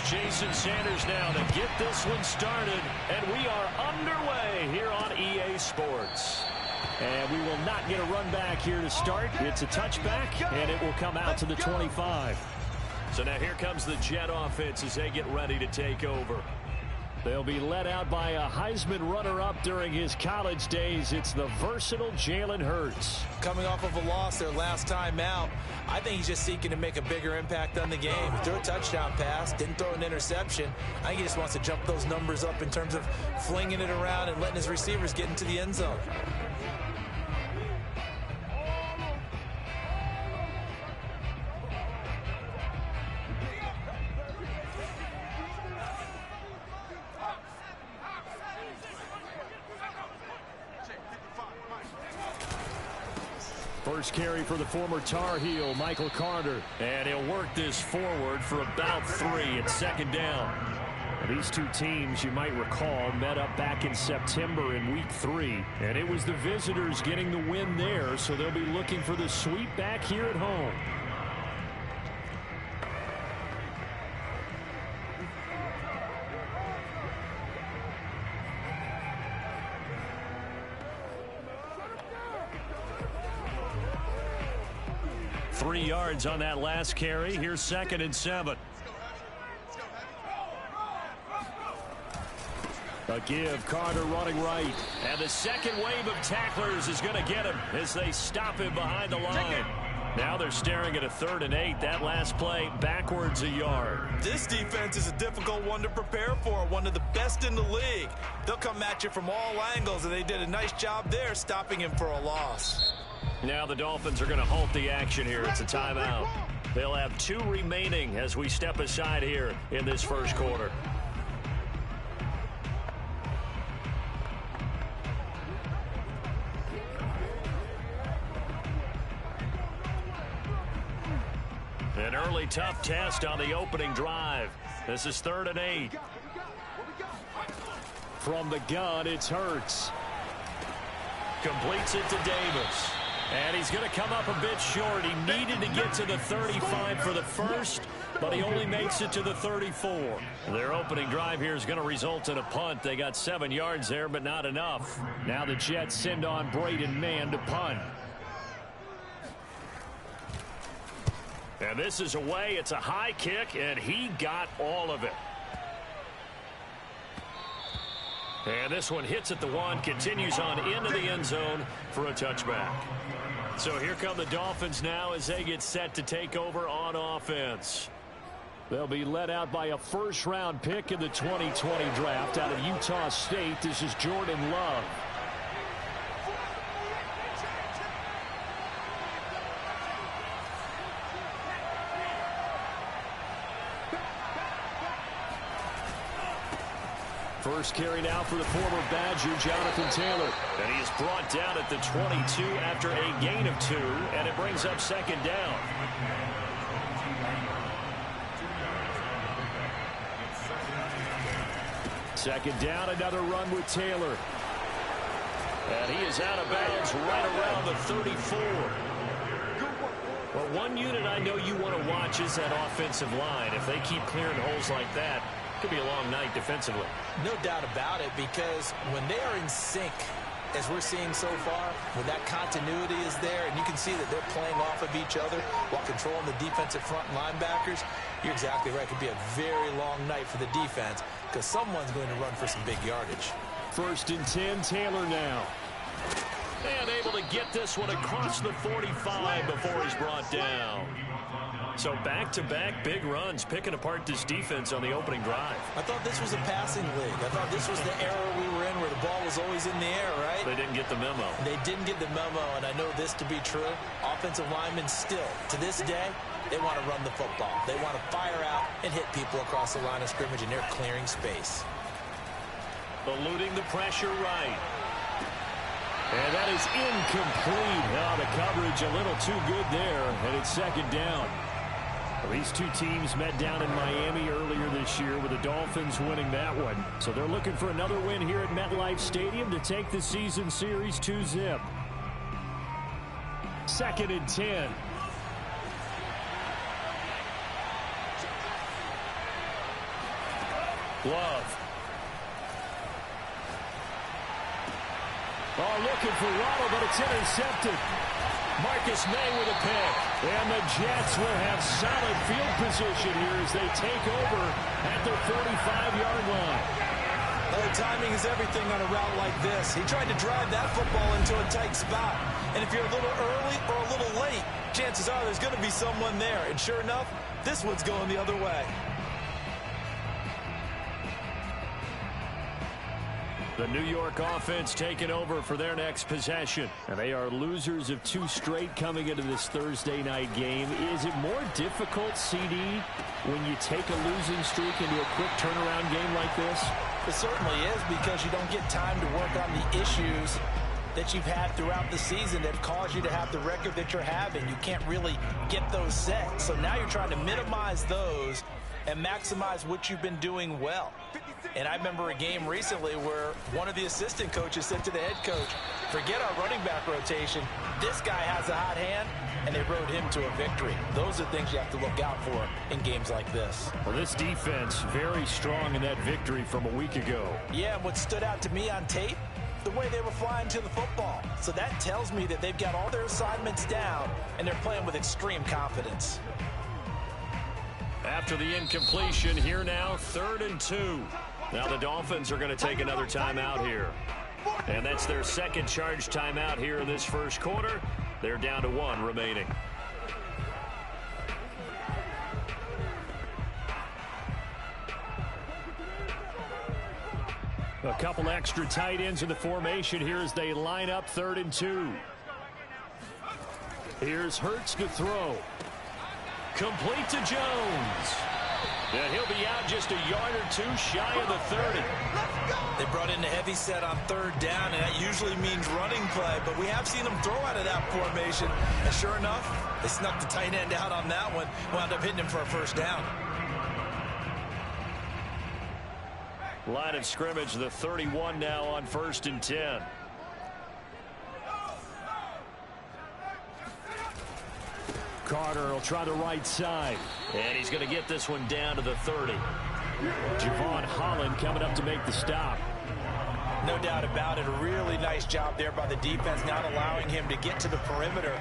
Jason Sanders now to get this one started, and we are underway here on EA Sports. And we will not get a run back here to start. It's a touchback, and it will come out to the 25. So now here comes the Jet offense as they get ready to take over. They'll be led out by a Heisman runner-up during his college days. It's the versatile Jalen Hurts. Coming off of a loss their last time out, I think he's just seeking to make a bigger impact on the game. He threw a touchdown pass, didn't throw an interception. I think he just wants to jump those numbers up in terms of flinging it around and letting his receivers get into the end zone. First carry for the former Tar Heel, Michael Carter. And he'll work this forward for about 3 at second down. These two teams, you might recall, met up back in September in Week 3. And it was the visitors getting the win there, so they'll be looking for the sweep back here at home. Three yards on that last carry. Here's 2nd and 7. A give, Carter running right. And the second wave of tacklers is going to get him as they stop him behind the line. Now they're staring at a 3rd and 8. That last play backwards a yard. This defense is a difficult one to prepare for, one of the best in the league. They'll come at you from all angles, and they did a nice job there stopping him for a loss. Now the Dolphins are going to halt the action here. It's a timeout. They'll have 2 remaining as we step aside here in this first quarter. An early tough test on the opening drive. This is 3rd and 8. From the gun, it's Hurts. Completes it to Davis. And he's going to come up a bit short. He needed to get to the 35 for the first, but he only makes it to the 34. Their opening drive here is going to result in a punt. They got 7 yards there, but not enough. Now the Jets send on Braden Mann to punt. And this is away. It's a high kick, and he got all of it. And this one hits at the 1, continues on into the end zone for a touchback. So here come the Dolphins now as they get set to take over on offense. They'll be led out by a first-round pick in the 2020 draft out of Utah State. This is Jordan Love. First carry now for the former Badger, Jonathan Taylor. And he is brought down at the 22 after a gain of 2, and it brings up 2nd down. Second down, another run with Taylor. And he is out of bounds right around the 34. Well, one unit I know you want to watch is that offensive line. If they keep clearing holes like that, could be a long night defensively. No doubt about it, because when they are in sync, as we're seeing so far, when that continuity is there, and you can see that they're playing off of each other while controlling the defensive front linebackers, you're exactly right. It could be a very long night for the defense because someone's going to run for some big yardage. 1st and 10, Taylor now. And able to get this one across the 45 before he's brought down. So back-to-back big runs, picking apart this defense on the opening drive. I thought this was a passing league. I thought this was the era we were in where the ball was always in the air, right? They didn't get the memo. They didn't get the memo, and I know this to be true. Offensive linemen still, to this day, they want to run the football. They want to fire out and hit people across the line of scrimmage, and they're clearing space. Eluding the pressure right. And that is incomplete. Now the coverage a little too good there, and it's 2nd down. These two teams met down in Miami earlier this year with the Dolphins winning that one. So they're looking for another win here at MetLife Stadium to take the season series 2-zip. 2nd and 10. Glove. Oh, looking for Waddle, but it's intercepted. Marcus May with a pick. And the Jets will have solid field position here as they take over at their 45-yard line. Well, timing is everything on a route like this. He tried to drive that football into a tight spot. And if you're a little early or a little late, chances are there's going to be someone there. And sure enough, this one's going the other way. The New York offense taking over for their next possession. And they are losers of 2 straight coming into this Thursday night game. Is it more difficult, CD, when you take a losing streak into a quick turnaround game like this? It certainly is, because you don't get time to work on the issues that you've had throughout the season that cause you to have the record that you're having. You can't really get those set. So now you're trying to minimize those and maximize what you've been doing well. And I remember a game recently where one of the assistant coaches said to the head coach, forget our running back rotation. This guy has a hot hand, and they rode him to a victory. Those are things you have to look out for in games like this. Well, this defense very strong in that victory from a week ago. Yeah, and what stood out to me on tape, the way they were flying to the football. So that tells me that they've got all their assignments down, and they're playing with extreme confidence. After the incompletion, here now, 3rd and 2. Now the Dolphins are going to take another timeout here. And that's their second charge timeout here in this first quarter. They're down to 1 remaining. A couple extra tight ends in the formation here as they line up 3rd and 2. Here's Hurts to throw. Complete to Jones. And he'll be out just a yard or 2 shy of the 30. They brought in the heavy set on 3rd down, and that usually means running play, but we have seen them throw out of that formation. And sure enough, they snuck the tight end out on that one, wound up hitting him for a 1st down. Line of scrimmage, the 31 now on 1st and 10. Carter will try the right side. And he's going to get this one down to the 30. Javon Holland coming up to make the stop. No doubt about it. A really nice job there by the defense, not allowing him to get to the perimeter.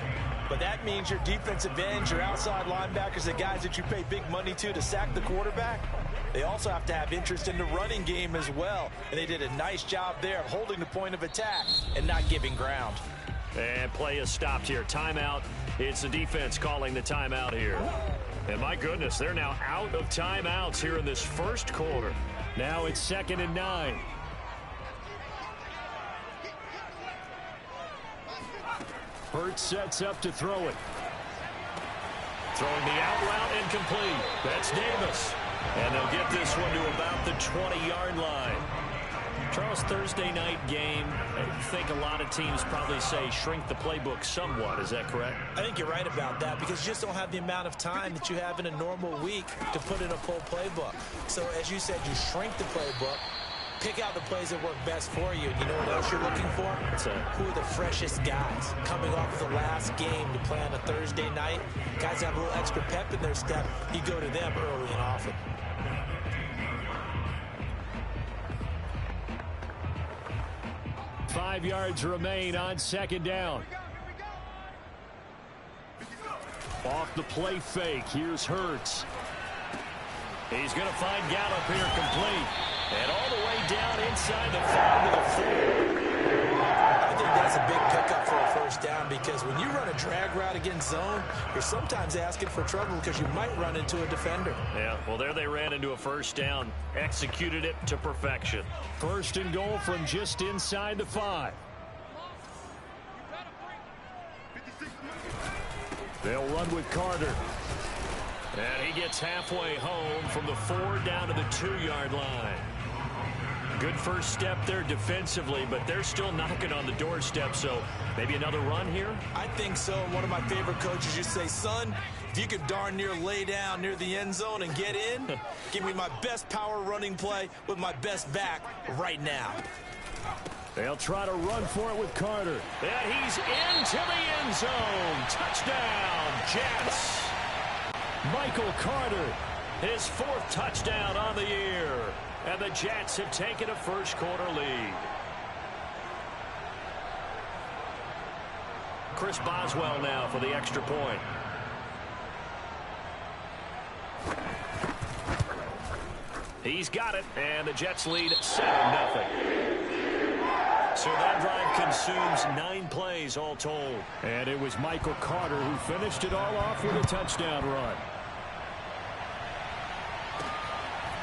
But that means your defensive ends, your outside linebackers, the guys that you pay big money to sack the quarterback, they also have to have interest in the running game as well. And they did a nice job there of holding the point of attack and not giving ground. And play is stopped here. Timeout. It's the defense calling the timeout here. And my goodness, they're now out of timeouts here in this first quarter. Now it's 2nd and 9. Hurts sets up to throw it. Throwing the out route incomplete. That's Davis. And they'll get this one to about the 20-yard line. Charles, Thursday night game, I think a lot of teams probably say shrink the playbook somewhat. Is that correct? I think you're right about that, because you just don't have the amount of time that you have in a normal week to put in a full playbook. So as you said, you shrink the playbook, pick out the plays that work best for you. And you know what else you're looking for? Who are the freshest guys coming off the last game to play on a Thursday night? Guys have a little extra pep in their step. You go to them early and often. Five yards remain on 2nd down. Off the play fake. Here's Hurts. He's going to find Gallup here complete. And all the way down inside the 5 to the 4. I think that's a big pickup for a 1st down, because when you run a drag route against zone, you're sometimes asking for trouble because you might run into a defender. Yeah, well, there they ran into a 1st down. Executed it to perfection. 1st and goal from just inside the 5. They'll run with Carter. And he gets halfway home from the 4 down to the 2-yard line. Good first step there defensively, but they're still knocking on the doorstep, so maybe another run here? I think so. One of my favorite coaches used to say, son, if you could darn near lay down near the end zone and get in, give me my best power running play with my best back right now. They'll try to run for it with Carter. And he's into the end zone. Touchdown, Jets. Michael Carter, his 4th touchdown on the year. And the Jets have taken a first-quarter lead. Chris Boswell now for the extra point. He's got it, and the Jets lead 7-0. So that drive consumes 9 plays all told. And it was Michael Carter who finished it all off with a touchdown run.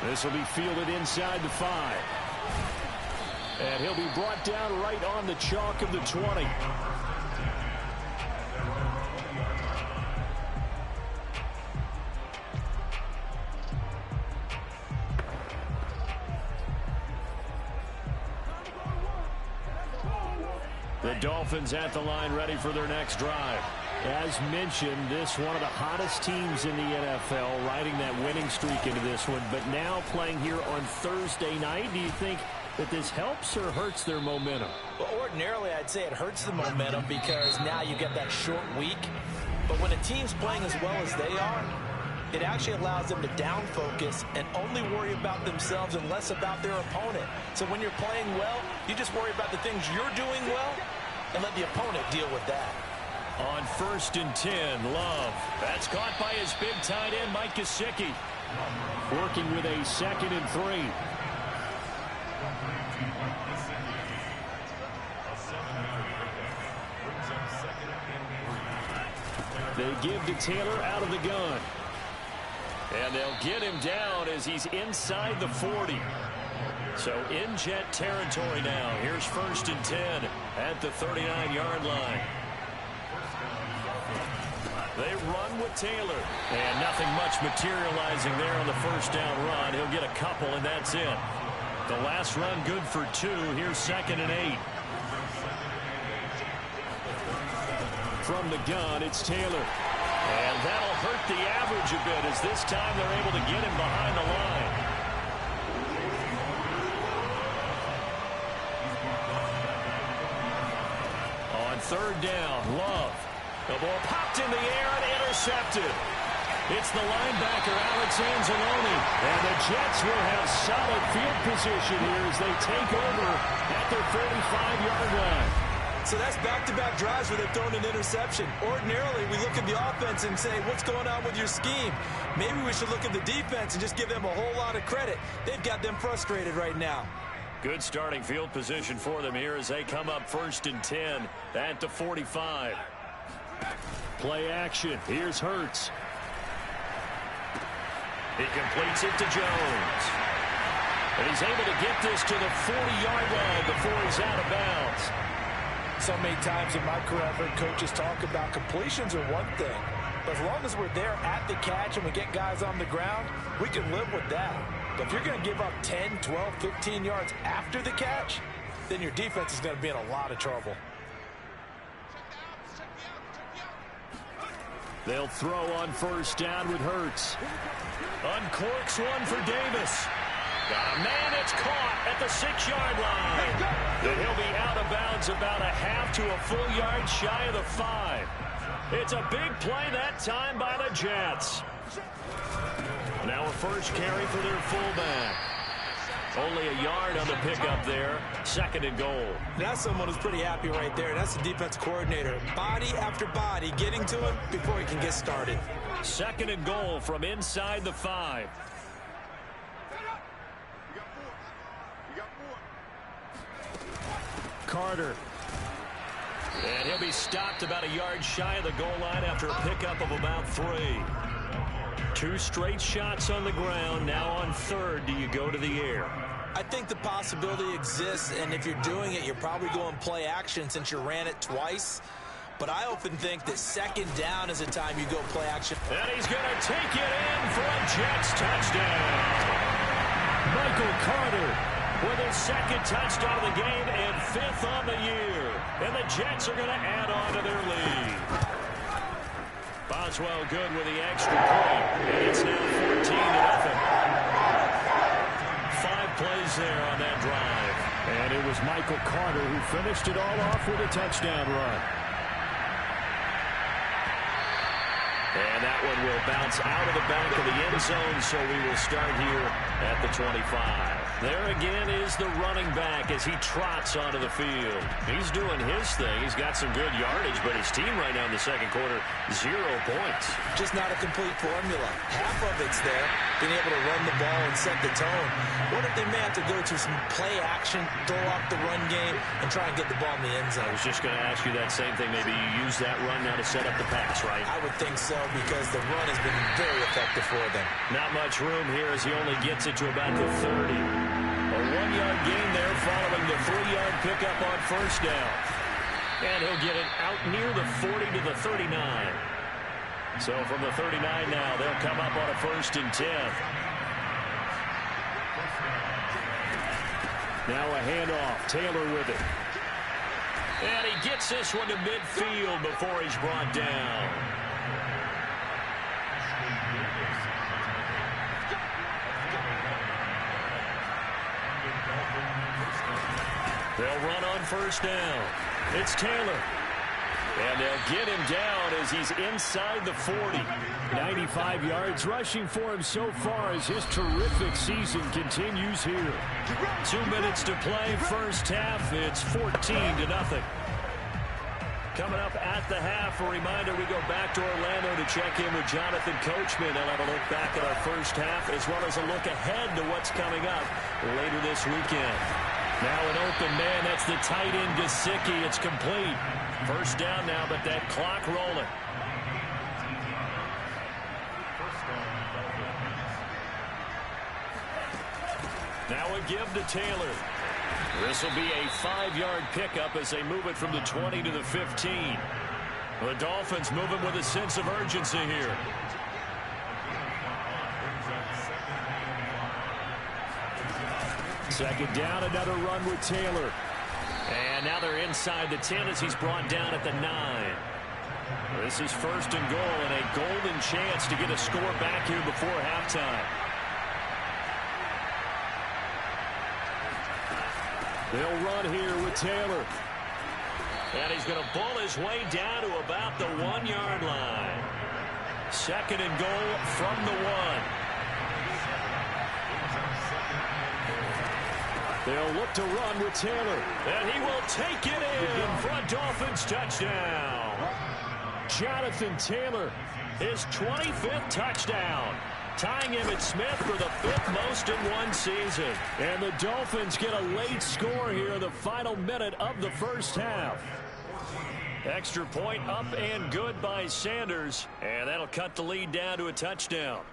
This will be fielded inside the 5. And he'll be brought down right on the chalk of the 20. The Dolphins at the line ready for their next drive. As mentioned, this one of the hottest teams in the NFL, riding that winning streak into this one, but now playing here on Thursday night. Do you think that this helps or hurts their momentum? Well, ordinarily, I'd say it hurts the momentum because now you get that short week. But when a team's playing as well as they are, it actually allows them to down focus and only worry about themselves and less about their opponent. So when you're playing well, you just worry about the things you're doing well and let the opponent deal with that. On 1st and 10, Love. That's caught by his big tight end, Mike Gesicki. Working with a 2nd and 3. They give to Taylor out of the gun. And they'll get him down as he's inside the 40. So in Jet territory now. Here's 1st and 10 at the 39-yard line. They run with Taylor. And nothing much materializing there on the first down run. He'll get a couple, and that's it. The last run good for 2. Here's 2nd and 8. From the gun, it's Taylor. And that'll hurt the average a bit as this time they're able to get him behind the line. On 3rd down, Love. The ball popped in the air and intercepted. It's the linebacker, Alex Anzalone. And the Jets will have solid field position here as they take over at their 45-yard line. So that's back-to-back drives where they've thrown an interception. Ordinarily, we look at the offense and say, what's going on with your scheme? Maybe we should look at the defense and just give them a whole lot of credit. They've got them frustrated right now. Good starting field position for them here as they come up 1st and 10 at the 45. Play action. Here's Hurts. He completes it to Jones. And he's able to get this to the 40-yard line before he's out of bounds. So many times in my career, I've heard coaches talk about completions are one thing. But as long as we're there at the catch and we get guys on the ground, we can live with that. But if you're going to give up 10, 12, 15 yards after the catch, then your defense is going to be in a lot of trouble. They'll throw on 1st down with Hurts. Uncorks one for Davis. Got a man that's caught at the 6-yard line. Then he'll be out of bounds about a half to a full yard shy of the 5. It's a big play that time by the Jets. Now a first carry for their fullback. Only a yard on the pickup there. 2nd and goal. That's someone who's pretty happy right there. That's the defense coordinator. Body after body getting to him before he can get started. 2nd and goal from inside the 5. Carter. And he'll be stopped about a yard shy of the goal line after a pickup of about 3. 2 straight shots on the ground. Now on 3rd, do you go to the air? I think the possibility exists, and if you're doing it, you're probably going play action since you ran it twice. But I often think that 2nd down is a time you go play action. And he's going to take it in for a Jets touchdown. Michael Carter with his 2nd touchdown of the game and 5th on the year. And the Jets are going to add on to their lead. Boswell good with the extra point. And it's now 14-0. 5 plays there on that drive. And it was Michael Carter who finished it all off with a touchdown run. And that one will bounce out of the back of the end zone, so we will start here at the 25. There again is the running back as he trots onto the field. He's doing his thing. He's got some good yardage, but his team right now in the second quarter, 0 points. Just not a complete formula. Half of it's there, being able to run the ball and set the tone. What if they may have to go to some play action, throw off the run game, and try and get the ball in the end zone? I was just going to ask you that same thing. Maybe you use that run now to set up the pass, right? I would think so, because the run has been very effective for them. Not much room here as he only gets it to about the 30. A 1-yard gain there following the 3-yard pickup on first down. And he'll get it out near the 40 to the 39. So from the 39 now, they'll come up on a 1st and 10. Now a handoff. Taylor with it. And he gets this one to midfield before he's brought down. They'll run on first down. It's Taylor. And they'll get him down as he's inside the 40. 95 yards rushing for him so far as his terrific season continues here. 2 minutes to play first half. It's 14-0. Coming up at the half, a reminder, we go back to Orlando to check in with Jonathan Coachman. They'll have a look back at our first half as well as a look ahead to what's coming up later this weekend. Now an open man, that's the tight end Gesicki. It's complete. First down now, but that clock rolling. Now a give to Taylor. This will be a 5-yard pickup as they move it from the 20 to the 15. The Dolphins moving with a sense of urgency here. Second down, another run with Taylor. And now they're inside the 10 as he's brought down at the 9. This is 1st and goal and a golden chance to get a score back here before halftime. They'll run here with Taylor. And he's going to bull his way down to about the 1-yard line. 2nd and goal from the 1. They'll look to run with Taylor. And he will take it in for a Dolphins touchdown. Jonathan Taylor, his 25th touchdown. Tying Emmitt Smith for the 5th most in one season. And the Dolphins get a late score here in the final minute of the first half. Extra point up and good by Sanders. And that'll cut the lead down to a touchdown.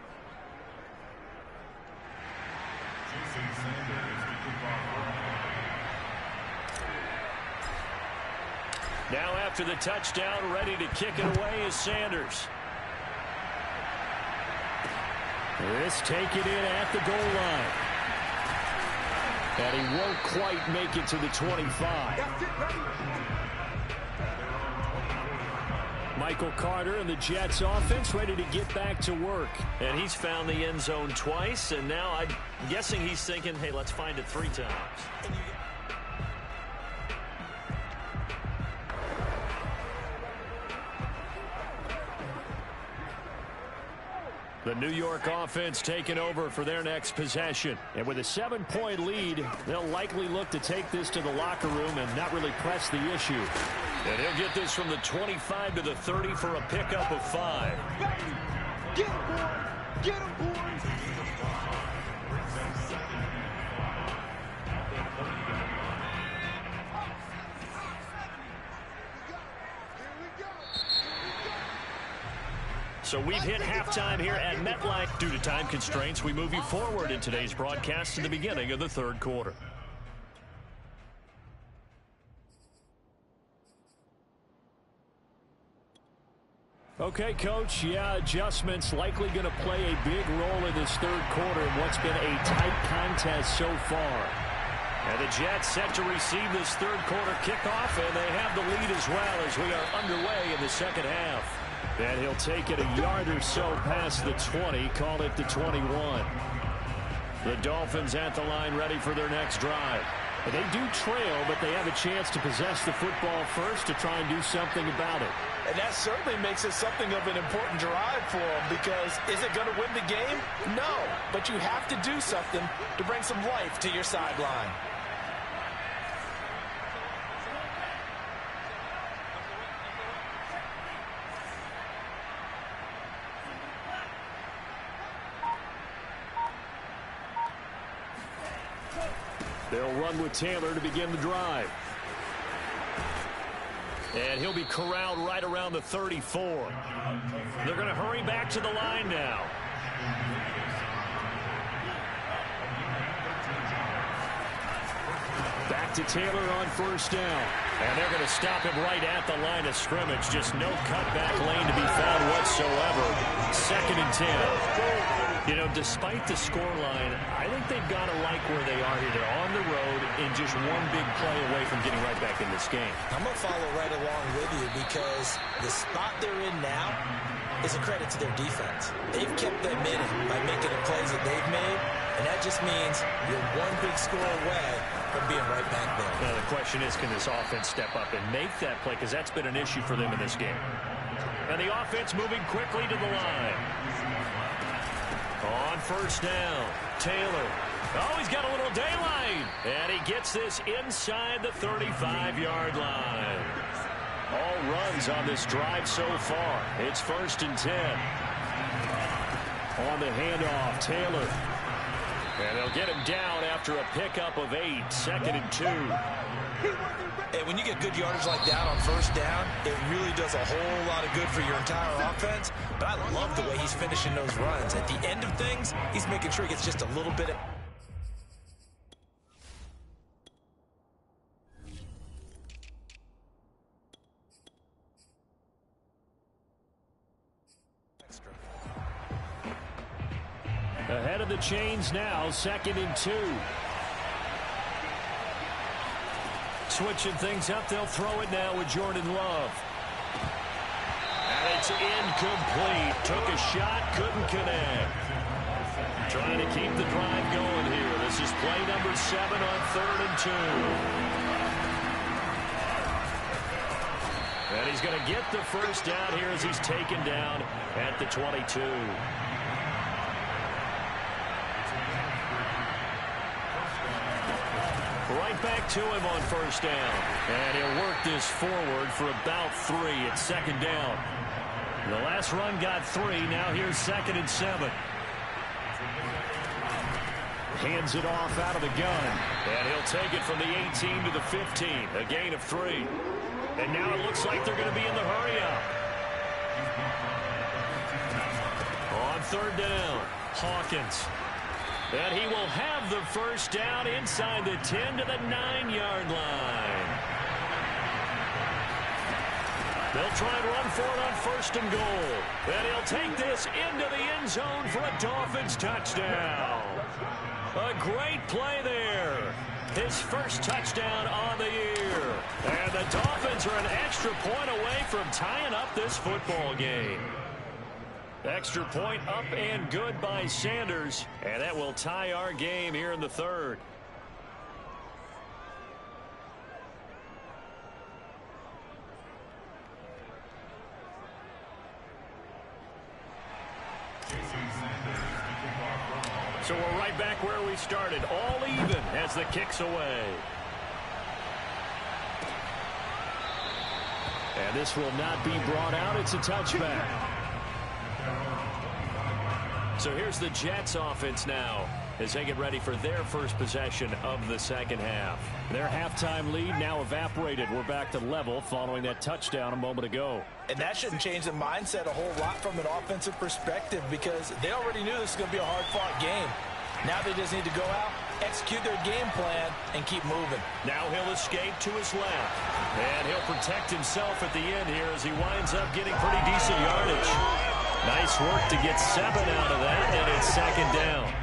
Now after the touchdown, ready to kick it away is Sanders. This take it in at the goal line. And he won't quite make it to the 25. Michael Carter and the Jets offense ready to get back to work. And he's found the end zone twice, and now I'm guessing he's thinking, hey, let's find it 3 times. The New York offense taking over for their next possession. And with a 7-point lead, they'll likely look to take this to the locker room and not really press the issue. And he'll get this from the 25 to the 30 for a pickup of 5. Get him, boy! Get him, boy! So we've hit halftime here at MetLife. Due to time constraints, we move you forward in today's broadcast to the beginning of the 3rd quarter. Okay, Coach, adjustments likely going to play a big role in this 3rd quarter in what's been a tight contest so far. And the Jets set to receive this 3rd quarter kickoff, and they have the lead as well as we are underway in the 2nd half. And he'll take it a yard or so past the 20, call it the 21. The Dolphins at the line ready for their next drive. They do trail, but they have a chance to possess the football first to try and do something about it. And that certainly makes it something of an important drive for him, because is it going to win the game? No, but you have to do something to bring some life to your sideline. They'll run with Taylor to begin the drive. And he'll be corralled right around the 34. They're going to hurry back to the line now. Back to Taylor on first down. And they're going to stop him right at the line of scrimmage. Just no cutback lane to be found whatsoever. 2nd and 10. You know, despite the scoreline, I think they've got to like where they are here. They're on the road and just one big play away from getting right back in this game. I'm going to follow right along with you, because the spot they're in now is a credit to their defense. They've kept them in it by making the plays that they've made, and that just means you're one big score away from being right back there. Now, the question is, can this offense step up and make that play? Because that's been an issue for them in this game. And the offense moving quickly to the line. On first down, Taylor. Oh, he's got a little daylight. And he gets this inside the 35-yard line. All runs on this drive so far. It's 1st and 10. On the handoff, Taylor. And they'll get him down after a pickup of 8. 2nd and 2. And when you get good yardage like that on first down, it really does a whole lot of good for your entire offense. But I love the way he's finishing those runs. At the end of things, he's making sure he gets just a little bit of... Ahead of the chains now, 2nd and 2. Switching things up, they'll throw it now with Jordan Love. And it's incomplete. Took a shot, couldn't connect. Trying to keep the drive going here. This is play number 7 on 3rd and 2. And he's going to get the first down here as he's taken down at the 22. Right back to him on first down. And he'll work this forward for about 3 at 2nd down. The last run got 3. Now here's 2nd and 7. Hands it off out of the gun. And he'll take it from the 18 to the 15. A gain of 3. And now it looks like they're going to be in the hurry-up. On 3rd down, Hawkins. And he will have the first down inside the 10 to the 9-yard line. They'll try and run for it on 1st and goal. And he'll take this into the end zone for a Dolphins touchdown. A great play there. His first touchdown on the year. And the Dolphins are an extra point away from tying up this football game. Extra point up and good by Sanders. And that will tie our game here in the 3rd. So we're right back where we started. All even as the kick's away. And this will not be brought out. It's a touchback. So here's the Jets offense now as they get ready for their first possession of the second half. Their halftime lead now evaporated. We're back to level following that touchdown a moment ago. And that shouldn't change the mindset a whole lot from an offensive perspective, because they already knew this was going to be a hard-fought game. Now they just need to go out, execute their game plan, and keep moving. Now he'll escape to his left. And he'll protect himself at the end here as he winds up getting pretty decent yardage. Nice work to get 7 out of that, and it's 2nd down.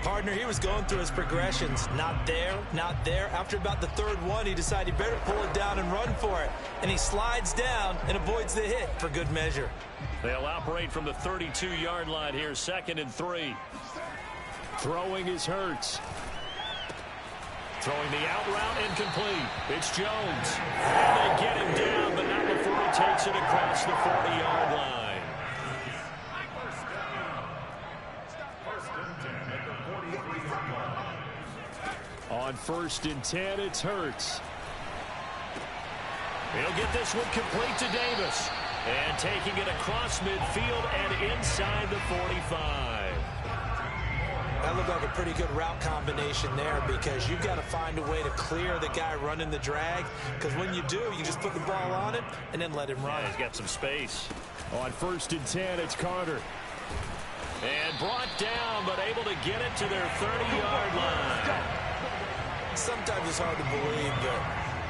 Partner, he was going through his progressions. Not there, not there. After about the 3rd one, he decided he better pull it down and run for it. And he slides down and avoids the hit for good measure. They'll operate from the 32-yard line here, 2nd and 3. Throwing is Hurts. Throwing the out route incomplete. It's Jones. And they get him down, but not before he takes it across the 40-yard line. On 1st and 10, it's Hurts. He'll get this one complete to Davis. And taking it across midfield and inside the 45. That looked like a pretty good route combination there because you've got to find a way to clear the guy running the drag. Because when you do, you just put the ball on him and then let him run. Yeah, he's got some space. On 1st and 10, it's Carter. And brought down, but able to get it to their 30-yard line. Sometimes it's hard to believe, but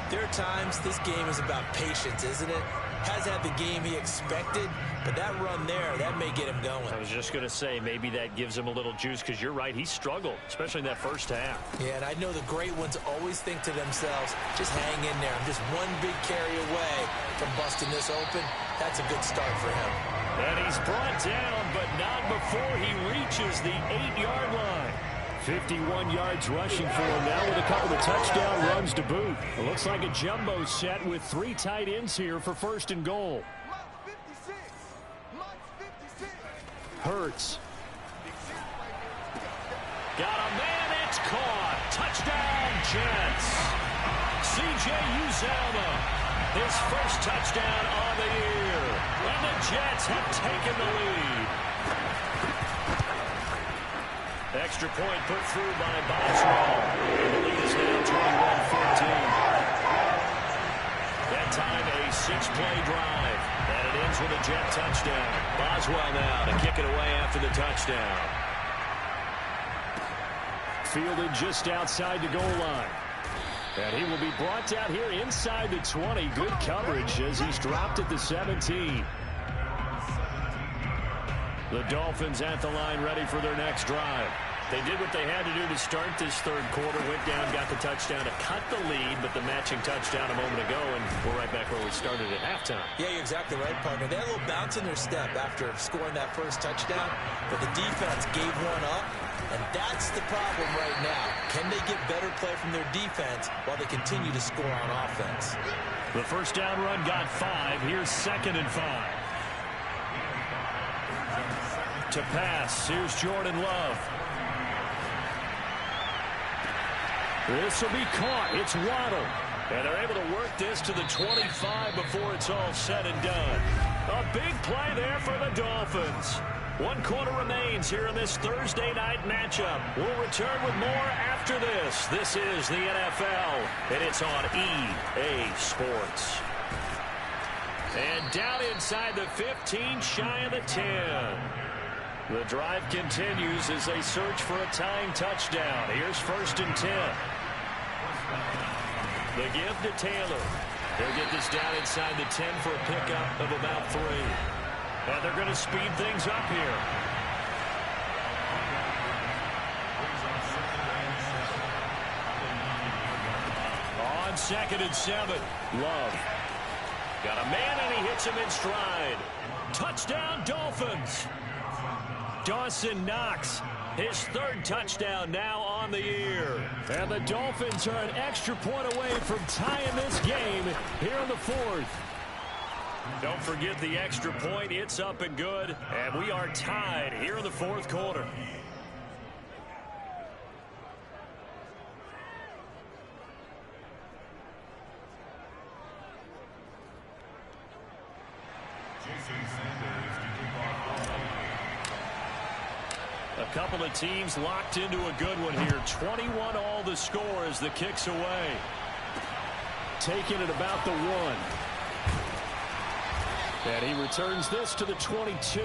there are times this game is about patience, isn't it? Hasn't had the game he expected, but that run there, that may get him going. I was just going to say, maybe that gives him a little juice, because you're right, he struggled, especially in that first half. Yeah, and I know the great ones always think to themselves, just hang in there. I'm just one big carry away from busting this open. That's a good start for him. And he's brought down, but not before he reaches the 8-yard line. 51 yards rushing for him now with a couple of touchdown runs to boot. It looks like a jumbo set with 3 tight ends here for 1st and goal. Hurts. Got a man, it's caught. Touchdown, Jets. C.J. Uzomah, his first touchdown on the year. And the Jets have taken the lead. Extra point put through by Boswell. The lead is now 21-14. That time a 6-play drive. And it ends with a Jet touchdown. Boswell now to kick it away after the touchdown. Fielded just outside the goal line. And he will be brought down here inside the 20. Good coverage as he's dropped at the 17. The Dolphins at the line ready for their next drive. They did what they had to do to start this third quarter. Went down, got the touchdown to cut the lead, but the matching touchdown a moment ago, and we're right back where we started at halftime. Yeah, you're exactly right, partner. They had a little bounce in their step after scoring that first touchdown, but the defense gave one up, and that's the problem right now. Can they get better play from their defense while they continue to score on offense? The first down run got 5. Here's 2nd and 5. To pass, here's Jordan Love. This will be caught. It's Waddle. And they're able to work this to the 25 before it's all said and done. A big play there for the Dolphins. 1 quarter remains here in this Thursday night matchup. We'll return with more after this. This is the NFL, and it's on EA Sports. And down inside the 15, shy of the 10. The drive continues as they search for a tying touchdown. Here's 1st and 10. The give to Taylor. They'll get this down inside the 10 for a pickup of about 3. And they're going to speed things up here. On 2nd and 7. Love. Got a man and he hits him in stride. Touchdown Dolphins. Dawson Knox, his 3rd touchdown now on the year. And the Dolphins are an extra point away from tying this game here in the 4th. Don't forget the extra point. It's up and good. And we are tied here in the 4th quarter. A couple of teams locked into a good one here. 21 all the score as the kick's away. Taking it about the 1. And he returns this to the 22.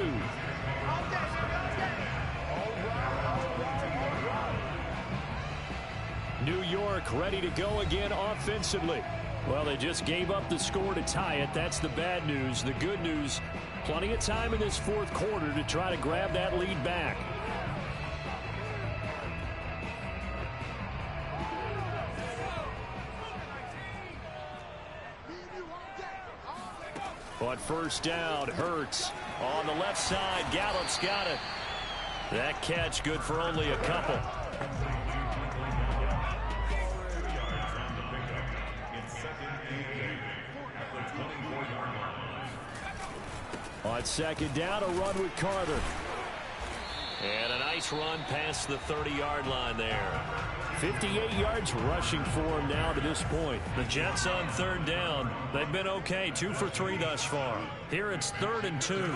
New York ready to go again offensively. Well, they just gave up the score to tie it. That's the bad news. The good news, plenty of time in this 4th quarter to try to grab that lead back. On 1st down, Hurts. On the left side, Gallup's got it. That catch good for only a couple. On second down, a run with Carter. And a nice run past the 30-yard line there. 58 yards rushing for him now to this point. The Jets on third down. They've been okay, 2 for 3 thus far. Here it's 3rd and 2.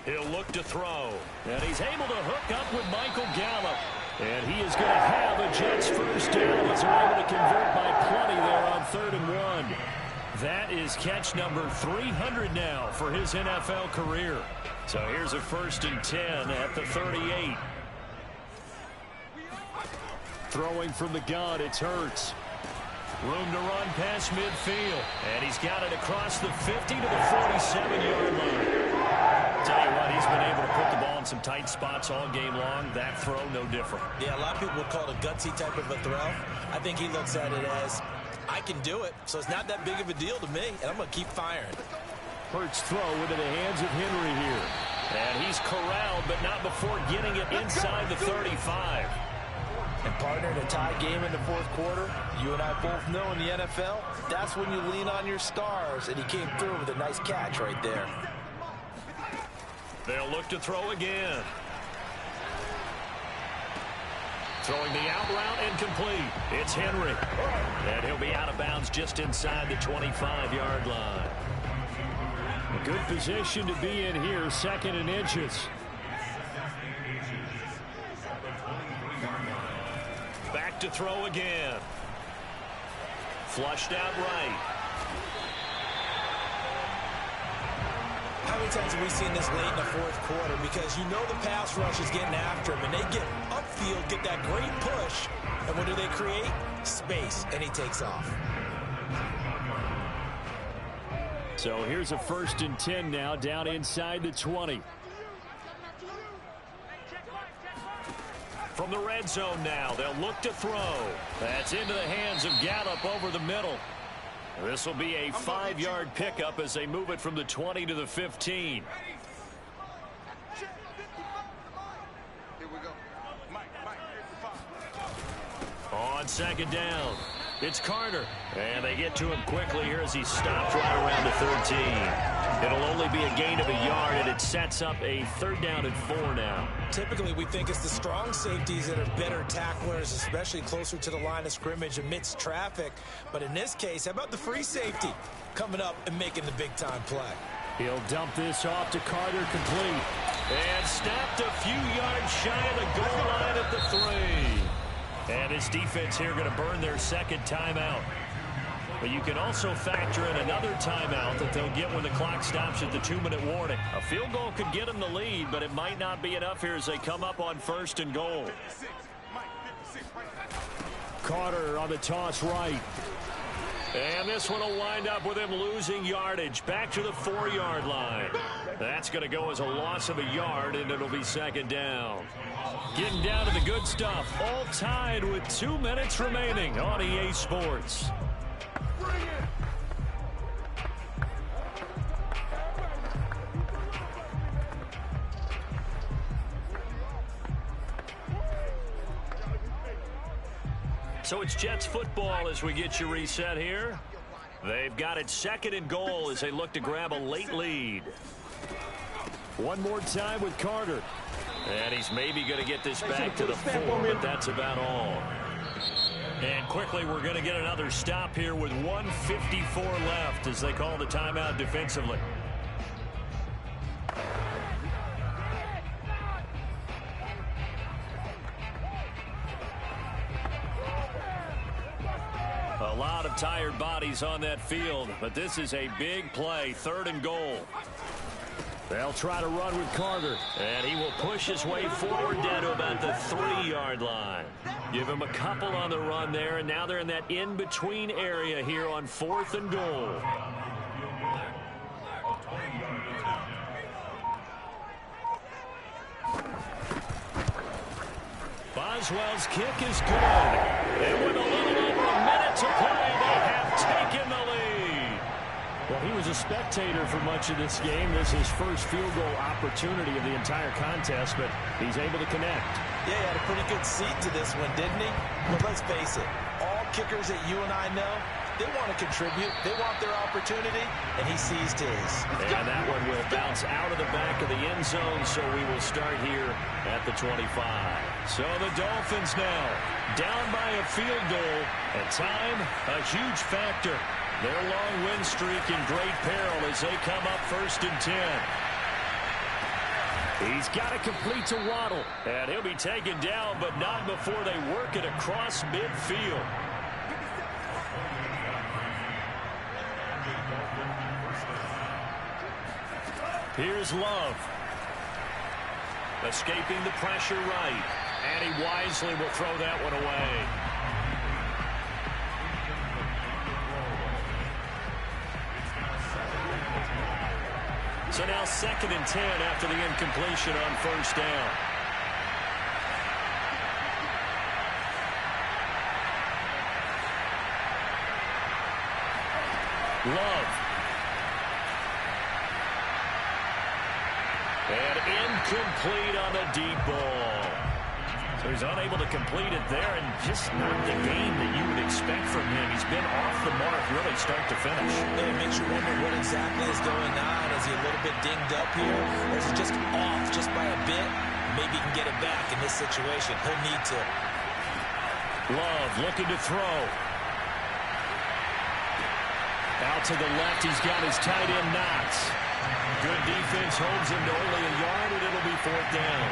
He'll look to throw. And he's able to hook up with Michael Gallup. And he is going to have a Jets first down as they're able to convert by plenty there on 3rd and 1. That is catch number 300 now for his NFL career. So here's a 1st and 10 at the 38. Throwing from the gun, it's Hurts. Room to run past midfield. And he's got it across the 50 to the 47-yard line. Tell you what, he's been able to put the ball in some tight spots all game long. That throw, no different. Yeah, a lot of people would call it a gutsy type of a throw. I think he looks at it as, I can do it, so it's not that big of a deal to me, and I'm going to keep firing. Hurts throw into the hands of Henry here. And he's corralled, but not before getting it inside the 35. And partner, in a tie game in the 4th quarter, you and I both know in the NFL, that's when you lean on your stars, and he came through with a nice catch right there. They'll look to throw again. Throwing the out route incomplete. It's Henry. And he'll be out of bounds just inside the 25-yard line. A good position to be in here, 2nd and inches. Back to throw again. Flushed out right. How many times have we seen this late in the 4th quarter? Because you know the pass rush is getting after him, and they get upfield, get that great push, and what do they create? Space, and he takes off. So here's a 1st and 10 now, down inside the 20. From the red zone now, they'll look to throw. That's into the hands of Gallup over the middle. This will be a 5-yard pickup as they move it from the 20 to the 15. On second down, it's Carter. And they get to him quickly here as he stopped right around the 13. It'll only be a gain of a yard, and it sets up a 3rd down and 4 now. Typically, we think it's the strong safeties that are better tacklers, especially closer to the line of scrimmage amidst traffic. But in this case, how about the free safety coming up and making the big-time play? He'll dump this off to Carter, complete. And snapped a few yards shy of the goal line at the 3. And his defense here going to burn their 2nd timeout. But you can also factor in another timeout that they'll get when the clock stops at the 2-minute warning. A field goal could get them the lead, but it might not be enough here as they come up on 1st and goal. Carter on the toss right. And this one will wind up with him losing yardage back to the 4-yard line. That's going to go as a loss of a yard, and it'll be 2nd down. Getting down to the good stuff, all tied with 2 minutes remaining on EA Sports. So it's Jets football as we get you reset here. They've got it 2nd and goal as they look to grab a late lead. One more time with Carter. And he's maybe going to get this back to the 4, but that's about all. And quickly, we're going to get another stop here with 1:54 left as they call the timeout defensively. A lot of tired bodies on that field, but this is a big play, 3rd and goal. They'll try to run with Carter, and he will push his way forward down to about the 3-yard line. Give him a couple on the run there, and now they're in that in-between area here on 4th and goal. Boswell's kick is good. And with a little over a minute to play, they have taken the lead. Well, he was a spectator for much of this game. This is his first field goal opportunity of the entire contest, but he's able to connect. Yeah, he had a pretty good seat to this one, didn't he? But let's face it, all kickers that you and I know, They want to contribute. They want their opportunity, and he seized his. And that one will bounce out of the back of the end zone, so we will start here at the 25. So the Dolphins now down by a field goal, and time a huge factor. Their long win streak in great peril as they come up 1st and 10. He's got to complete to Waddle, and he'll be taken down, but not before they work it across midfield. Here's Love. Escaping the pressure right, and he wisely will throw that one away. So now 2nd and 10 after the incompletion on 1st down. Love. And incomplete on the deep ball. So he's unable to complete it there, and just not the game that you would expect from him. He's been off the mark really start to finish. It makes you wonder what exactly is going on. Is he a little bit dinged up here? Or is he just off just by a bit? Maybe he can get it back in this situation. He'll need to. Love looking to throw. Out to the left, he's got his tight end Knox. Good defense holds him to only a yard, and it'll be 4th down.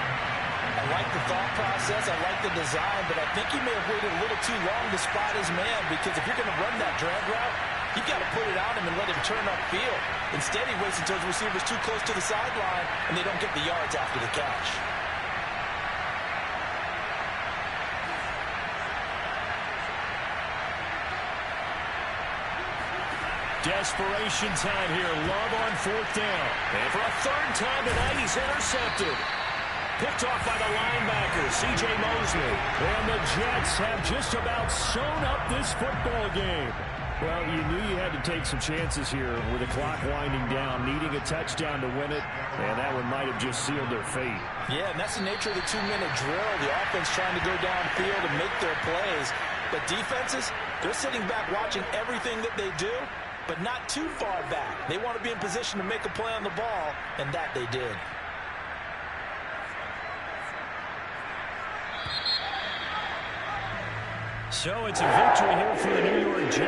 I like the thought process. I like the design, but I think he may have waited a little too long to spot his man, because if you're going to run that drag route, you've got to put it on him and let him turn upfield. Instead, he waits until his receiver's too close to the sideline, and they don't get the yards after the catch. Desperation time here. Love on 4th down. And for a 3rd time tonight, he's intercepted. Picked off by the linebacker, C.J. Mosley. And the Jets have just about sewn up this football game. Well, you knew you had to take some chances here with the clock winding down, needing a touchdown to win it, and that one might have just sealed their fate. Yeah, and that's the nature of the 2-minute drill. The offense trying to go downfield and make their plays. But defenses, they're sitting back watching everything that they do, but not too far back. They want to be in position to make a play on the ball, and that they did. So it's a victory here for the New York Jets.